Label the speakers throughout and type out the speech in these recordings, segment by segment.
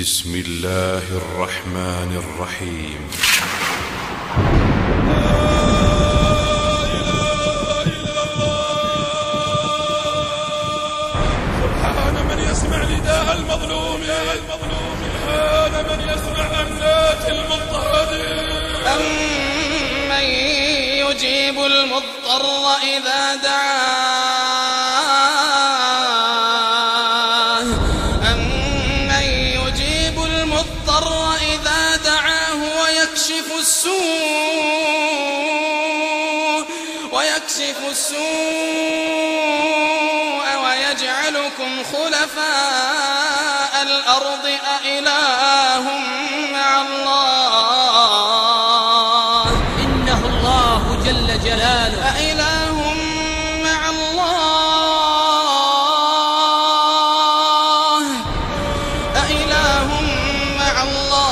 Speaker 1: بسم الله الرحمن الرحيم.
Speaker 2: سبحان من يسمع نداء المظلوم، سبحان من يسمع أمنات المضطهدين،
Speaker 3: أمن يجيب المضطر إذا دعاه، أمن يجيب المضطر إذا دعاه ويكشف السوء ويجعلكم خلفاء الأرض أإله مع الله
Speaker 4: إنه الله جل جلاله
Speaker 3: أإله مع الله أإله مع الله.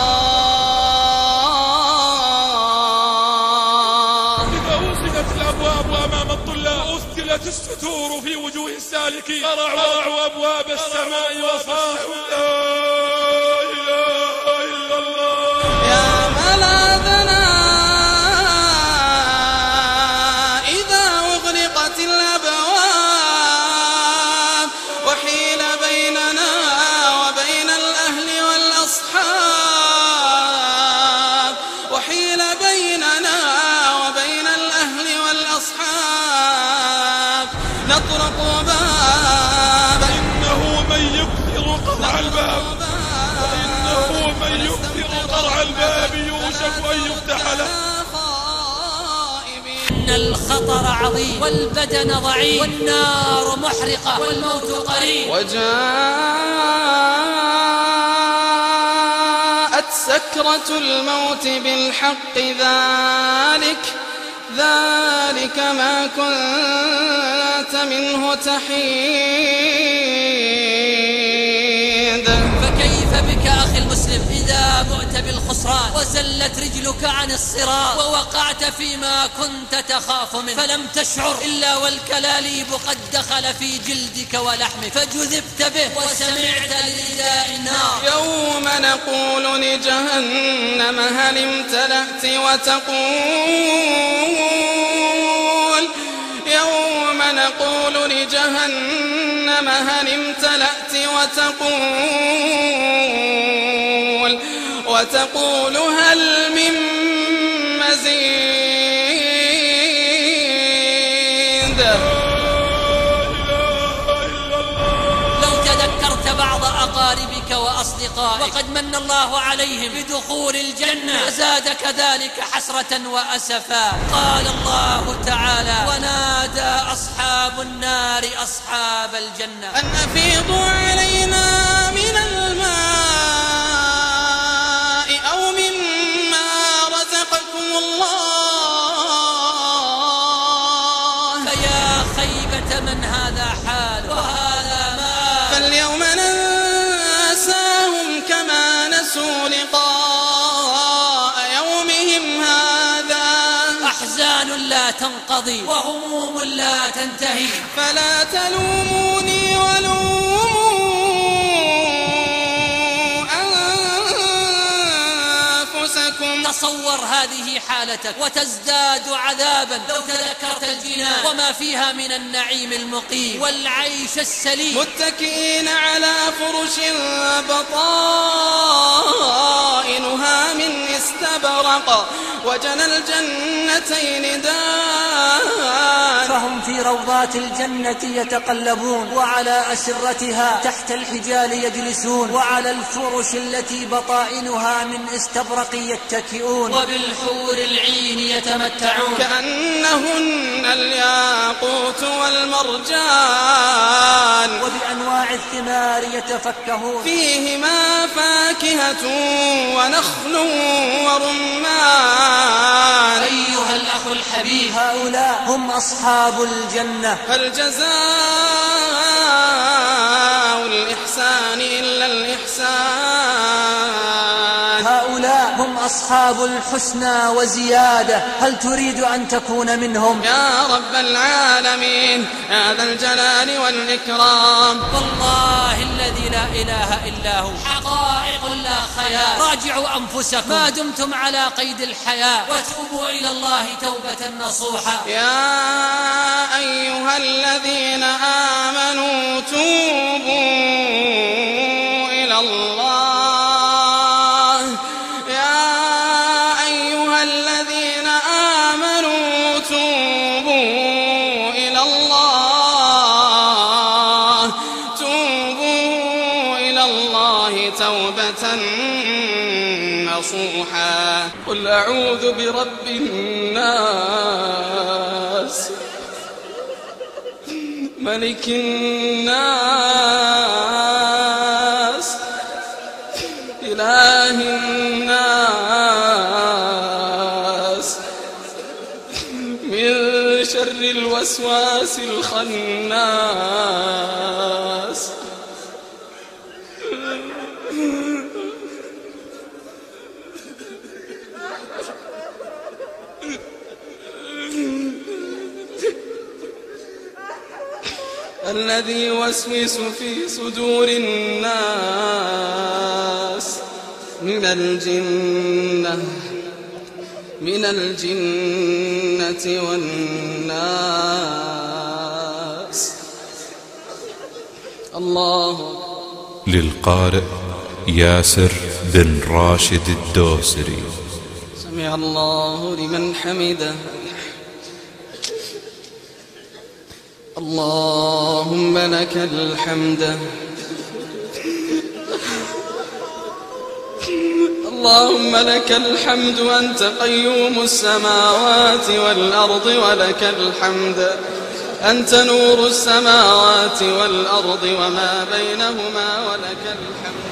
Speaker 2: إذا أوصلت الأبواب أمام الطلاب وأسدلت الستور في وجوه السالكين، قرعوا أبواب السماء وصاحوا لا إله إلا الله.
Speaker 3: يا ملاذنا إذا أغلقت الأبواب وحيل بيننا وبين الأهل والأصحاب، وحيل بيننا وبين الأهل والأصحاب، نطرق بابا
Speaker 2: إنه من يكثر قرع الباب، إنه من يكثر قرع الباب يوشك أن يفتح له.
Speaker 4: إن الخطر عظيم والبدن ضعيف والنار محرقة والموت قريب.
Speaker 3: وجاءت سكرة الموت بالحق، ذلك ما كنت منه تحيد.
Speaker 4: فكيف بك أخي المسلم إذا بعت بالخسران وزلت رجلك عن الصراط ووقعت فيما كنت تخاف منه، فلم تشعر إلا والكلاليب قد دخل في جلدك ولحمك فجذبت به وسمعت لنداء النار.
Speaker 3: يوم نقول لجهنم هل امتلأت يوم نقول لجهنم هل امتلأت وتقول هل من مزيد.
Speaker 4: لو تذكرت بعض أقاربك وأصدقائك وقد من الله عليهم بدخول الجنة زادك ذلك حسرة وأسفا. قال الله تعالى: ونادى أصحاب النار أصحاب الجنة
Speaker 3: أن أفيضوا علينا من الماء أو مما رزقكم الله.
Speaker 4: فيا خيبة من هذا حال وهذا مآل.
Speaker 3: فاليوم ننساهم كما نسوا لقاء يومهم هذا.
Speaker 4: أحزان لا تنقضي وهموم لا تنتهي.
Speaker 3: فلا تلوموني ولوموا أنفسكم.
Speaker 4: تصور هذه حالتك وتزداد عذابا لو تذكرت الجنان وما فيها من النعيم المقيم والعيش السليم،
Speaker 3: متكئين على فرش بطائنها من استبرق وجنى الجنتين دان.
Speaker 5: فهم في روضات الجنة يتقلبون، وعلى أسرتها تحت الحجال يجلسون، وعلى الفرش التي بطائنها من استبرق يتكئون،
Speaker 4: وبالحور العين يتمتعون
Speaker 3: كأنهن الياقوت والمرجان،
Speaker 5: وبأنواع الثمار يتفكهون،
Speaker 3: فيهما فاكهة ونخل ورمان.
Speaker 4: أيها الأخ الحبيب،
Speaker 5: هؤلاء هم أصحاب الجنة.
Speaker 3: هل جزاء الإحسان إلا الإحسان.
Speaker 5: هؤلاء هم أصحاب الحسنى وزيادة. هل تريد أن تكون منهم؟
Speaker 3: يا رب العالمين يا ذا الجلال والإكرام،
Speaker 4: والله الذي لا إله إلا هو حقائق الحياة. راجعوا أنفسكم ما دمتم على قيد الحياة، وتوبوا إلى الله توبة نصوحا.
Speaker 3: يا أيها الذين آمنوا توبوا إلى الله، يا أيها الذين آمنوا توبوا إلى الله، توبوا إلى الله توبة نصوحا. قل أعوذ برب الناس، ملك الناس، إله الناس، من شر الوسواس الخناس. الذي يوسوس في صدور الناس من الجنة والناس. الله.
Speaker 1: للقارئ ياسر بن راشد الدوسري.
Speaker 3: سمع الله لمن حمده. اللهم لك الحمد، اللهم لك الحمد، أنت قيوم السماوات والأرض، ولك الحمد، أنت نور السماوات والأرض وما بينهما، ولك الحمد.